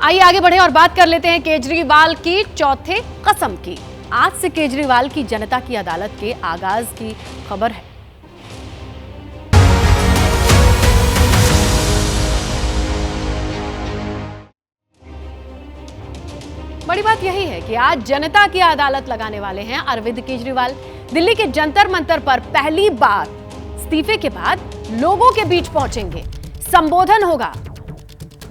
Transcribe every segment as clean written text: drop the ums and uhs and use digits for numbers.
आइए आगे बढ़े और बात कर लेते हैं केजरीवाल की चौथे कसम की। आज से केजरीवाल की जनता की अदालत के आगाज की खबर है। बड़ी बात यही है कि आज जनता की अदालत लगाने वाले हैं अरविंद केजरीवाल। दिल्ली के जंतर मंतर पर पहली बार इस्तीफे के बाद लोगों के बीच पहुंचेंगे, संबोधन होगा,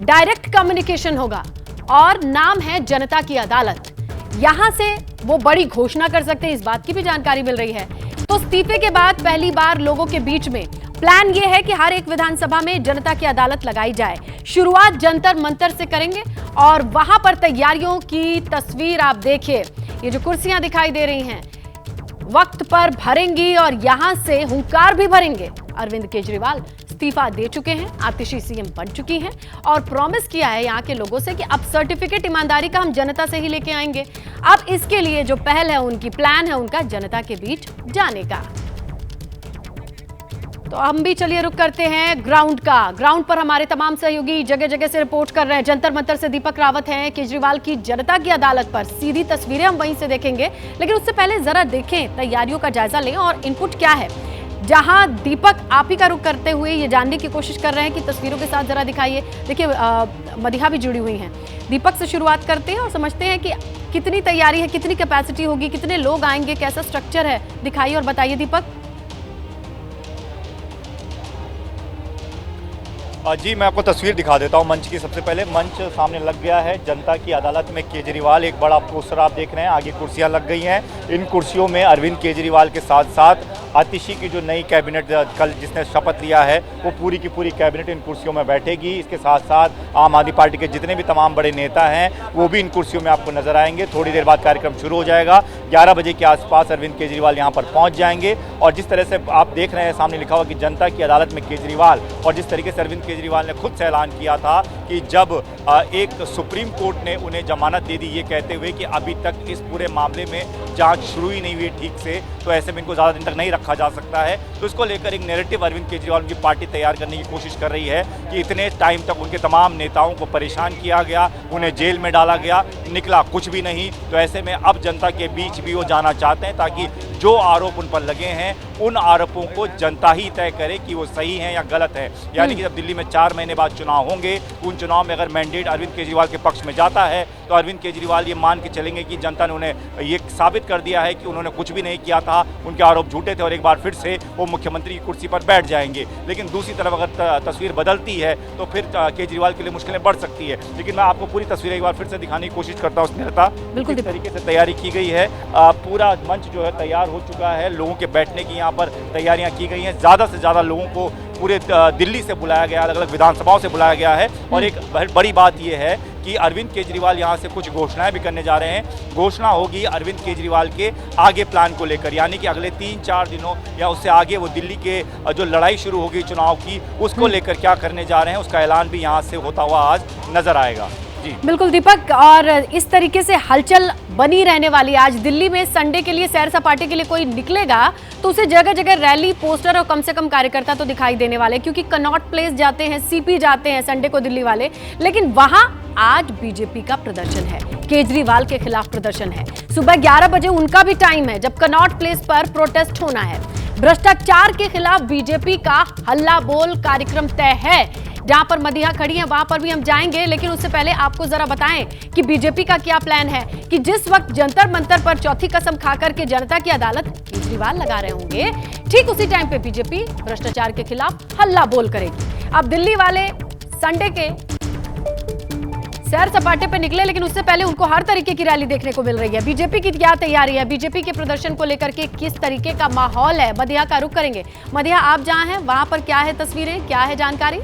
डायरेक्ट कम्युनिकेशन होगा और नाम है जनता की अदालत। यहां से वो बड़ी घोषणा कर सकते हैं, इस बात की भी जानकारी मिल रही है। तो इस्तीफे के बाद पहली बार लोगों के बीच में प्लान ये है कि हर एक विधानसभा में जनता की अदालत लगाई जाए। शुरुआत जंतर मंतर से करेंगे और वहां पर तैयारियों की तस्वीर आप देखिए। ये जो कुर्सियां दिखाई दे रही हैं वक्त पर भरेंगी और यहां से हुंकार भी भरेंगे। अरविंद केजरीवाल इस्तीफा दे चुके हैं, आतिशी सीएम बन चुकी हैं और प्रॉमिस किया है यहां के लोगों से कि अब सर्टिफिकेट ईमानदारी का हम जनता से ही लेके आएंगे। अब इसके लिए जो पहल है उनकी, प्लान है उनका जनता के बीच जाने का। तो हम भी चलिए रुक करते हैं ग्राउंड का। ग्राउंड पर हमारे तमाम सहयोगी जगह जगह से रिपोर्ट कर रहे हैं। जंतर मंतर से दीपक रावत हैं। केजरीवाल की जनता की अदालत पर सीधी तस्वीरें हम वहीं से देखेंगे, लेकिन उससे पहले जरा देखें, तैयारियों का जायजा लें और इनपुट क्या है। जहां दीपक आप ही का रुख करते हुए ये जानने की कोशिश कर रहे हैं कि तस्वीरों के साथ जरा दिखाइए। देखिए मदिहा भी जुड़ी हुई हैं। दीपक से शुरुआत करते हैं और समझते हैं कि कितनी तैयारी है, कितनी कैपेसिटी होगी, कितने लोग आएंगे, कैसा स्ट्रक्चर है, दिखाइए और बताइए दीपक। जी मैं आपको तस्वीर दिखा देता हूँ मंच की। सबसे पहले मंच सामने लग गया है जनता की अदालत में केजरीवाल। एक बड़ा पोस्टर आप देख रहे हैं, आगे कुर्सियाँ लग गई हैं। इन कुर्सियों में अरविंद केजरीवाल के साथ साथ आतिशी की जो नई कैबिनेट कल जिसने शपथ लिया है वो पूरी की पूरी कैबिनेट इन कुर्सियों में बैठेगी। इसके साथ साथ आम आदमी पार्टी के जितने भी तमाम बड़े नेता हैं वो भी इन कुर्सियों में आपको नजर आएंगे। थोड़ी देर बाद कार्यक्रम शुरू हो जाएगा। 11 बजे के आसपास अरविंद केजरीवाल यहाँ पर पहुँच जाएंगे और जिस तरह से आप देख रहे हैं सामने लिखा हुआ कि जनता की अदालत में केजरीवाल, और जिस तरीके से अरविंद केजरीवाल ने खुद से ऐलान किया था कि जब एक सुप्रीम कोर्ट ने उन्हें जमानत दे दी ये कहते हुए कि अभी तक इस पूरे मामले में जांच शुरू ही नहीं हुई ठीक से, तो ऐसे में इनको ज़्यादा दिन तक नहीं रखा जा सकता है। तो इसको लेकर एक नैरेटिव अरविंद केजरीवाल की पार्टी तैयार करने की कोशिश कर रही है कि इतने टाइम तक उनके तमाम नेताओं को परेशान किया गया, उन्हें जेल में डाला गया, निकला कुछ भी नहीं। तो ऐसे में अब जनता के बीच भी वो जाना चाहते हैं ताकि जो आरोप उन पर लगे हैं उन आरोपों को जनता ही तय करे कि वो सही है या गलत है। यानी कि जब दिल्ली में 4 महीने बाद चुनाव होंगे, उन चुनाव में अगर मैंडेट अरविंद केजरीवाल के पक्ष में जाता है तो अरविंद केजरीवाल ये मान के चलेंगे कि जनता ने उन्हें ये साबित कर दिया है कि उन्होंने कुछ भी नहीं किया था, उनके आरोप झूठे थे और एक बार फिर से वो मुख्यमंत्री की कुर्सी पर बैठ जाएंगे। लेकिन दूसरी तरफ अगर तस्वीर बदलती है तो फिर केजरीवाल के लिए मुश्किलें बढ़ सकती है। लेकिन मैं आपको पूरी तस्वीर एक बार फिर से दिखाने की कोशिश करता हूँ। नेता बिल्कुल इस तरीके से तैयारी की गई है, पूरा मंच जो है तैयार हो चुका है, लोगों के बैठने की यहाँ पर तैयारियाँ की गई हैं। ज़्यादा से ज़्यादा लोगों को पूरे दिल्ली से बुलाया गया, अलग अलग विधानसभाओं से बुलाया गया है। और एक बड़ी बात यह है कि अरविंद केजरीवाल यहाँ से कुछ घोषणाएं भी करने जा रहे हैं। घोषणा होगी अरविंद केजरीवाल के आगे प्लान को लेकर, यानी कि अगले 3-4 दिनों या उससे आगे वो दिल्ली के जो लड़ाई शुरू होगी चुनाव की, उसको लेकर क्या करने जा रहे हैं उसका ऐलान भी यहाँ से होता हुआ आज नजर आएगा। जी बिल्कुल दीपक, और इस तरीके से हलचल बनी रहने वाली। आज दिल्ली में संडे के लिए सैर सपाटे के लिए कोई निकलेगा तो उसे जगह जगह रैली, पोस्टर और कम से कम कार्यकर्ता तो दिखाई देने वाले, क्योंकि कनॉट प्लेस जाते हैं, सीपी जाते हैं संडे को दिल्ली वाले। लेकिन वहां आज बीजेपी का प्रदर्शन है, केजरीवाल के खिलाफ प्रदर्शन है। सुबह 11 बजे उनका भी टाइम है जब कनॉट प्लेस पर प्रोटेस्ट होना है। भ्रष्टाचार के खिलाफ बीजेपी का हल्ला बोल कार्यक्रम तय है। जहां पर मदिहा खड़ी है वहां पर भी हम जाएंगे, लेकिन उससे पहले आपको जरा बताएं कि बीजेपी का क्या प्लान है कि जिस वक्त जंतर मंतर पर चौथी कसम खाकर के जनता की अदालत केजरीवाल लगा रहे होंगे, ठीक उसी टाइम पे बीजेपी भ्रष्टाचार के खिलाफ हल्ला बोल करेगी। अब दिल्ली वाले संडे के सैर सपाटे पे निकले, लेकिन उससे पहले उनको हर तरीके की रैली देखने को मिल रही है। बीजेपी की क्या तैयारी है, बीजेपी के प्रदर्शन को लेकर के किस तरीके का माहौल है, मदिहा का रुख करेंगे। मदिहा, आप जहां हैं वहां पर क्या है तस्वीरें, क्या है जानकारी?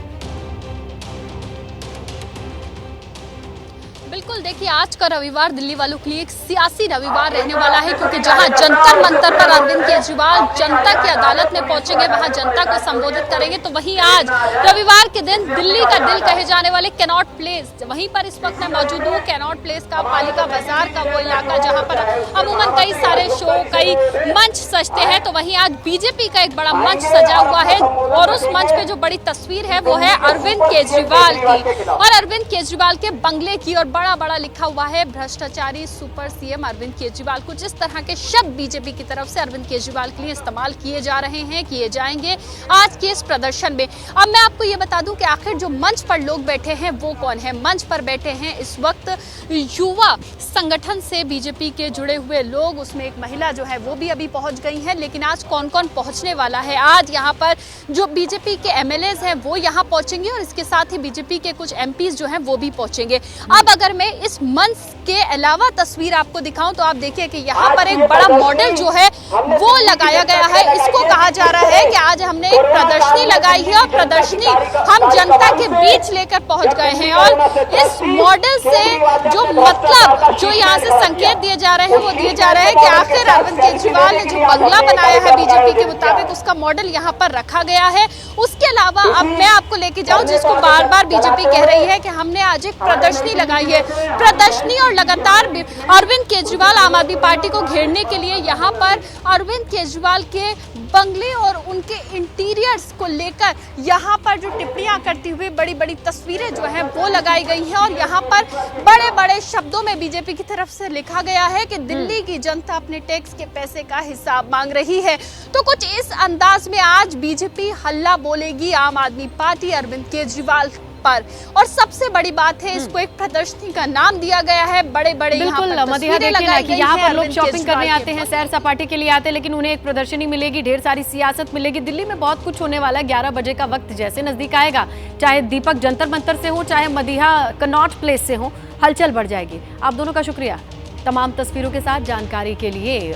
बिल्कुल, देखिए आज का रविवार दिल्ली वालों के लिए एक सियासी रविवार रहने वाला है, क्योंकि जहां जंतर मंतर पर अरविंद केजरीवाल जनता की अदालत में पहुंचेंगे, वहां जनता को संबोधित करेंगे, तो वहीं आज रविवार के दिन दिल्ली का दिल कहे जाने वाले कैनॉट प्लेस, वहीं पर इस वक्त मैं मौजूद हूँ। कैनॉट प्लेस का पालिका बाजार का वो इलाका जहाँ पर अमूमन कई सारे शो, कई मंच सजते हैं, तो वहीं आज बीजेपी का एक बड़ा मंच सजा हुआ है और उस मंच पे जो बड़ी तस्वीर है वो है अरविंद केजरीवाल की, और अरविंद केजरीवाल के बंगले की, और बड़ा बड़ा लिखा हुआ है भ्रष्टाचारी सुपर सीएम अरविंद केजरीवाल। कुछ इस तरह के शब्द बीजेपी की तरफ से अरविंद केजरीवाल के लिए इस्तेमाल किए जा रहे हैं, किए जाएंगे आज के इस प्रदर्शन में। अब मैं आपको ये बता दूं कि आखिर जो मंच पर लोग बैठे हैं वो कौन है। मंच पर बैठे हैं इस वक्त युवा संगठन से बीजेपी के जुड़े हुए लोग, उसमें एक महिला जो है वो भी अभी पहुंच गई है। लेकिन आज कौन कौन पहुंचने वाला है, आज यहाँ पर जो बीजेपी के एमएलएज हैं वो यहाँ पहुंचेंगे, और इसके साथ ही बीजेपी के कुछ एमपीज जो हैं वो भी पहुंचेंगे। अब अगर मैं इस मंच के अलावा तस्वीर आपको दिखाऊं तो आप देखिए कि यहाँ पर एक बड़ा मॉडल जो है वो लगाया गया है। इसको कहा जा रहा है कि आज हमने एक प्रदर्शनी लगाई है और प्रदर्शनी हम जनता के बीच लेकर पहुंच गए हैं, और इस मॉडल से जो मतलब जो यहाँ से संकेत दिए जा रहे हैं वो दिए जा रहे हैं कि आखिर अरविंद केजरीवाल ने जो बंगला बनाया है बीजेपी के मुताबिक उसका मॉडल यहाँ पर रखा गया है। उसके अलावा अब मैं आपको लेके जाऊं, जिसको बार बार बीजेपी कह रही है कि हमने आज एक प्रदर्शनी लगाई है, प्रदर्शनी, और लगातार अरविंद केजरीवाल आम आदमी पार्टी को घेरने के लिए यहाँ पर अरविंद केजरीवाल के बंगले और उनके इंटीरियर्स को लेकर यहाँ पर जो टिप्पणियां करती हुई बड़ी बड़ी तस्वीरें जो हैं वो लगाई गई हैं, और यहाँ पर बड़े बड़े शब्दों में बीजेपी की तरफ से लिखा गया है कि दिल्ली की जनता अपने टैक्स के पैसे का हिसाब मांग रही है। तो कुछ इस अंदाज में आज बीजेपी हल्ला बोलेगी आम आदमी पार्टी अरविंद केजरीवाल पर। और सबसे बड़ी बात है, इसको एक प्रदर्शनी का नाम दिया गया है, बड़े बड़े बिल्कुल मदिहा, देखिए ना कि यहाँ पर लोग शॉपिंग करने आते हैं, सैर सपाटे के लिए आते हैं, लेकिन उन्हें एक प्रदर्शनी मिलेगी, ढेर सारी सियासत मिलेगी। दिल्ली में बहुत कुछ होने वाला है। 11 बजे का वक्त जैसे नजदीक आएगा, चाहे दीपक जंतर मंतर से हो, चाहे मदिहा कनॉट प्लेस से हो, हलचल बढ़ जाएगी। आप दोनों का शुक्रिया तमाम तस्वीरों के साथ जानकारी के लिए।